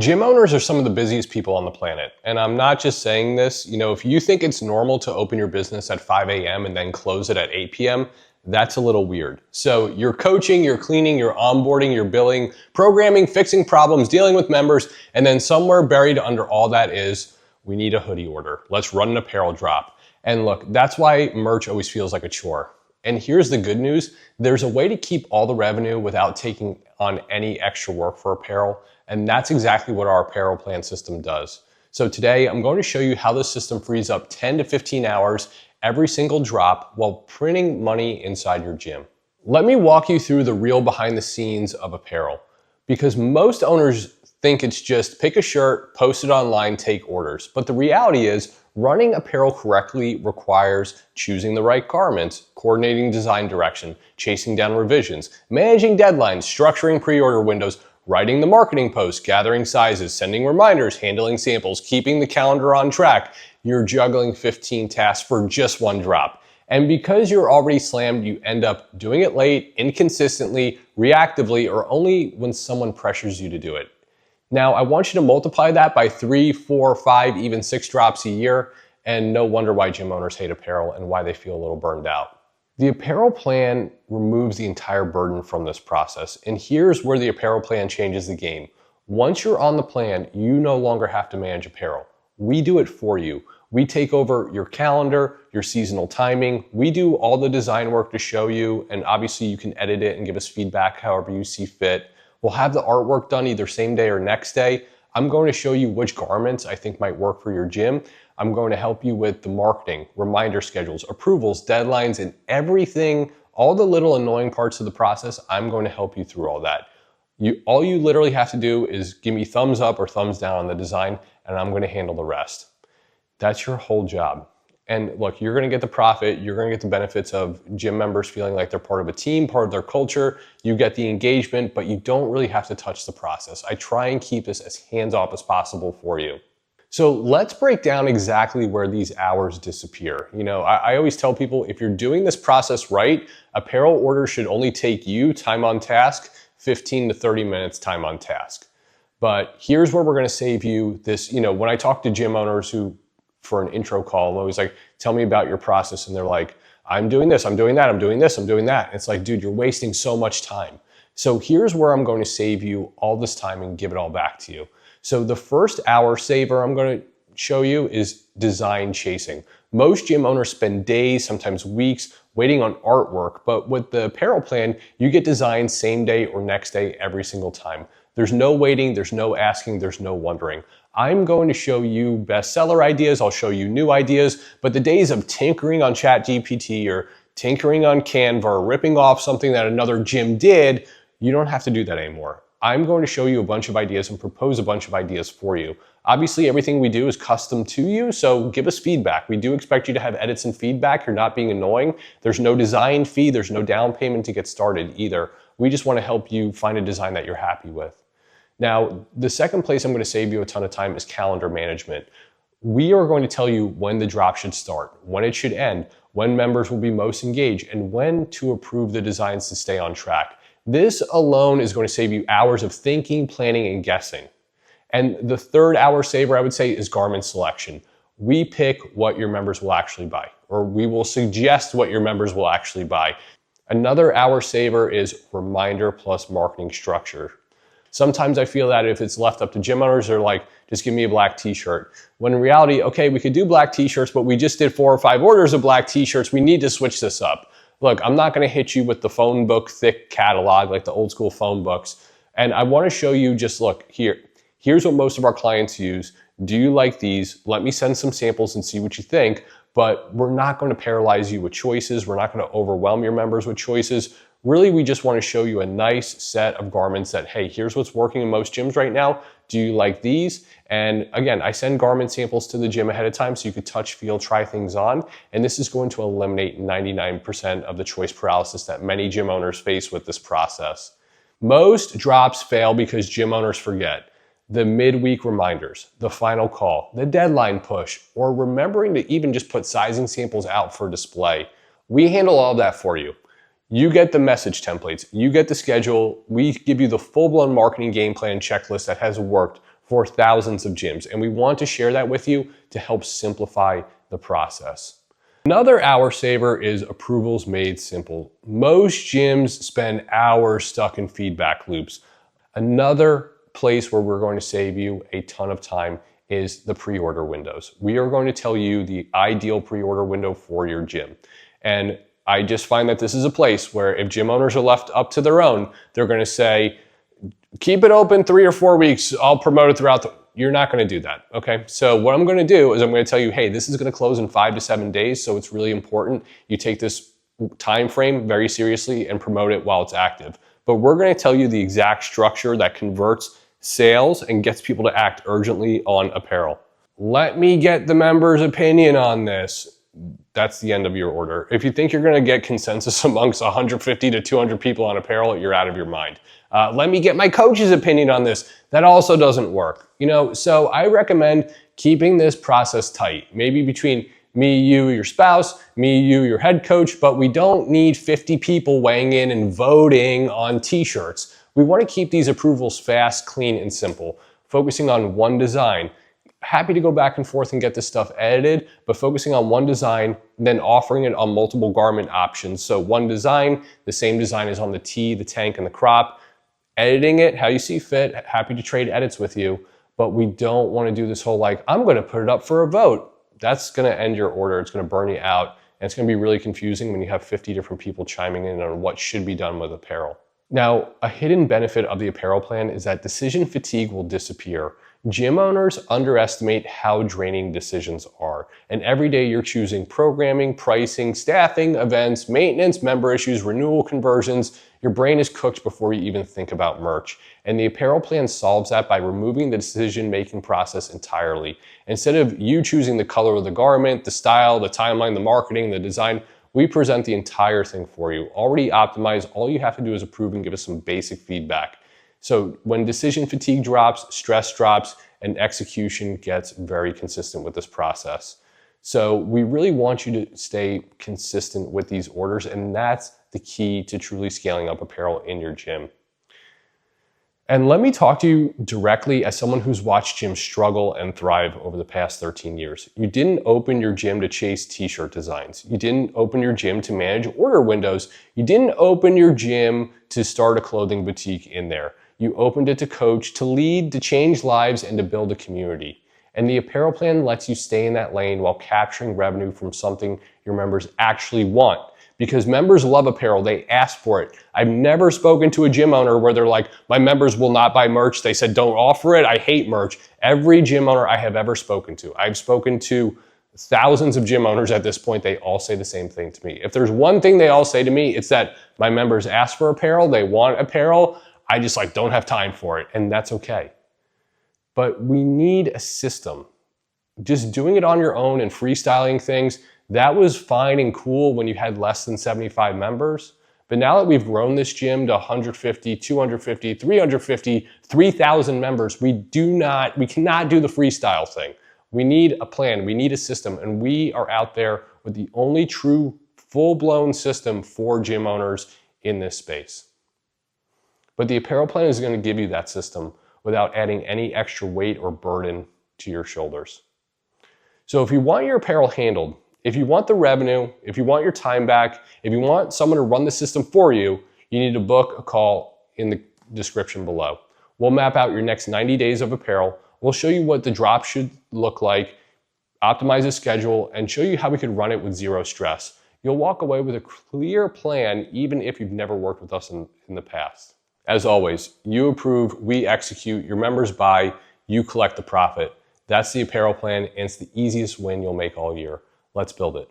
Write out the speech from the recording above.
Gym owners are some of the busiest people on the planet. And I'm not just saying this, if you think it's normal to open your business at 5 a.m. and then close it at 8 p.m., that's a little weird. So you're coaching, you're cleaning, you're onboarding, you're billing, programming, fixing problems, dealing with members, and then somewhere buried under all that is, we need a hoodie order. Let's run an apparel drop. And look, that's why merch always feels like a chore. And here's the good news. There's a way to keep all the revenue without taking on any extra work for apparel. And that's exactly what our Apparel Plan system does. So today I'm going to show you how this system frees up 10 to 15 hours every single drop while printing money inside your gym. Let me walk you through the real behind the scenes of apparel, because most owners think it's just pick a shirt, post it online, take orders. But the reality is running apparel correctly requires choosing the right garments, coordinating design direction, chasing down revisions, managing deadlines, structuring pre-order windows, writing the marketing posts, gathering sizes, sending reminders, handling samples, keeping the calendar on track. You're juggling 15 tasks for just one drop. And because you're already slammed, you end up doing it late, inconsistently, reactively, or only when someone pressures you to do it. Now, I want you to multiply that by 3, 4, 5, even 6 drops a year, and no wonder why gym owners hate apparel and why they feel a little burned out. The Apparel Plan removes the entire burden from this process, and here's where the Apparel Plan changes the game. Once you're on the plan, you no longer have to manage apparel. We do it for you. We take over your calendar, your seasonal timing. We do all the design work to show you, and obviously you can edit it and give us feedback however you see fit. We'll have the artwork done either same day or next day. I'm going to show you which garments I think might work for your gym. I'm going to help you with the marketing, reminder schedules, approvals, deadlines, and everything, all the little annoying parts of the process. I'm going to help you through all that. All you literally have to do is give me thumbs up or thumbs down on the design, and I'm going to handle the rest. That's your whole job. And look, you're going to get the profit, you're going to get the benefits of gym members feeling like they're part of a team, part of their culture. You get the engagement, but you don't really have to touch the process. I try and keep this as hands-off as possible for you. So let's break down exactly where these hours disappear. I always tell people, if you're doing this process right, apparel orders should only take you time on task, 15 to 30 minutes time on task. But here's where we're going to save you this. When I talk to gym owners who, for an intro call, I'm always like, tell me about your process. And they're like, I'm doing this, I'm doing that, I'm doing this, I'm doing that. And it's like, dude, you're wasting so much time. So here's where I'm going to save you all this time and give it all back to you. So the first hour saver I'm going to show you is design chasing. Most gym owners spend days, sometimes weeks, waiting on artwork, but with the Apparel Plan, you get designs same day or next day every single time. There's no waiting, there's no asking, there's no wondering. I'm going to show you bestseller ideas, I'll show you new ideas, but the days of tinkering on ChatGPT or tinkering on Canva or ripping off something that another gym did, you don't have to do that anymore. I'm going to show you a bunch of ideas and propose a bunch of ideas for you. Obviously, everything we do is custom to you, so give us feedback. We do expect you to have edits and feedback. You're not being annoying. There's no design fee. There's no down payment to get started either. We just want to help you find a design that you're happy with. Now, the second place I'm going to save you a ton of time is calendar management. We are going to tell you when the drop should start, when it should end, when members will be most engaged, and when to approve the designs to stay on track. This alone is going to save you hours of thinking, planning, and guessing. And the third hour saver, I would say, is garment selection. We pick what your members will actually buy, or we will suggest what your members will actually buy. Another hour saver is reminder plus marketing structure. Sometimes I feel that if it's left up to gym owners, they're like, just give me a black t-shirt. When in reality, okay, we could do black t-shirts, but we just did 4 or 5 orders of black t-shirts. We need to switch this up. Look, I'm not going to hit you with the phone book thick catalog like the old school phone books. And I want to show you, just look here. Here's what most of our clients use. Do you like these? Let me send some samples and see what you think. But we're not going to paralyze you with choices. We're not going to overwhelm your members with choices. Really, we just want to show you a nice set of garments that, hey, here's what's working in most gyms right now. Do you like these? And again, I send garment samples to the gym ahead of time so you could touch, feel, try things on. And this is going to eliminate 99% of the choice paralysis that many gym owners face with this process. Most drops fail because gym owners forget the midweek reminders, the final call, the deadline push, or remembering to even just put sizing samples out for display. We handle all of that for you. You get the message templates, you get the schedule, we give you the full-blown marketing game plan checklist that has worked for thousands of gyms. And we want to share that with you to help simplify the process. Another hour saver is approvals made simple. Most gyms spend hours stuck in feedback loops. Another place where we're going to save you a ton of time is the pre-order windows. We are going to tell you the ideal pre-order window for your gym. And I just find that this is a place where if gym owners are left up to their own, they're going to say, keep it open 3 or 4 weeks, I'll promote it throughout the... You're not going to do that, okay? So what I'm going to do is I'm going to tell you, hey, this is going to close in 5 to 7 days, so it's really important you take this time frame very seriously and promote it while it's active. But we're going to tell you the exact structure that converts sales and gets people to act urgently on apparel. Let me get the members' opinion on this. That's the end of your order. If you think you're going to get consensus amongst 150 to 200 people on apparel, you're out of your mind. Let me get my coach's opinion on this. That also doesn't work. So I recommend keeping this process tight. Maybe between me, you, your spouse, me, you, your head coach, but we don't need 50 people weighing in and voting on t-shirts. We want to keep these approvals fast, clean, and simple, focusing on one design. Happy to go back and forth and get this stuff edited, but focusing on one design, then offering it on multiple garment options. So one design, the same design is on the tee, the tank, and the crop. Editing it how you see fit, happy to trade edits with you, but we don't want to do this whole I'm going to put it up for a vote. That's going to end your order. It's going to burn you out, and it's going to be really confusing when you have 50 different people chiming in on what should be done with apparel. Now, a hidden benefit of the apparel plan is that decision fatigue will disappear. Gym owners underestimate how draining decisions are. And every day you're choosing programming, pricing, staffing, events, maintenance, member issues, renewal conversions. Your brain is cooked before you even think about merch. And the apparel plan solves that by removing the decision-making process entirely. Instead of you choosing the color of the garment, the style, the timeline, the marketing, the design, we present the entire thing for you. Already optimized. All you have to do is approve and give us some basic feedback. So when decision fatigue drops, stress drops, and execution gets very consistent with this process. So we really want you to stay consistent with these orders, and that's the key to truly scaling up apparel in your gym. And let me talk to you directly as someone who's watched gyms struggle and thrive over the past 13 years. You didn't open your gym to chase t-shirt designs. You didn't open your gym to manage order windows. You didn't open your gym to start a clothing boutique in there. You opened it to coach, to lead, to change lives, and to build a community. And the apparel plan lets you stay in that lane while capturing revenue from something your members actually want. Because members love apparel, they ask for it. I've never spoken to a gym owner where they're like, my members will not buy merch. They said, don't offer it, I hate merch. Every gym owner I have ever spoken to, I've spoken to thousands of gym owners at this point, they all say the same thing to me. If there's one thing they all say to me, it's that my members ask for apparel, they want apparel, I just don't have time for it, and that's okay. But we need a system. Just doing it on your own and freestyling things, that was fine and cool when you had less than 75 members. But now that we've grown this gym to 150, 250, 350, 3,000 members, we cannot do the freestyle thing. We need a plan, we need a system, and we are out there with the only true full-blown system for gym owners in this space. But the apparel plan is going to give you that system without adding any extra weight or burden to your shoulders. So if you want your apparel handled, if you want the revenue, if you want your time back, if you want someone to run the system for you, you need to book a call in the description below. We'll map out your next 90 days of apparel. We'll show you what the drop should look like, optimize the schedule, and show you how we could run it with zero stress. You'll walk away with a clear plan even if you've never worked with us in the past. As always, you approve, we execute, your members buy, you collect the profit. That's the apparel plan, and it's the easiest win you'll make all year. Let's build it.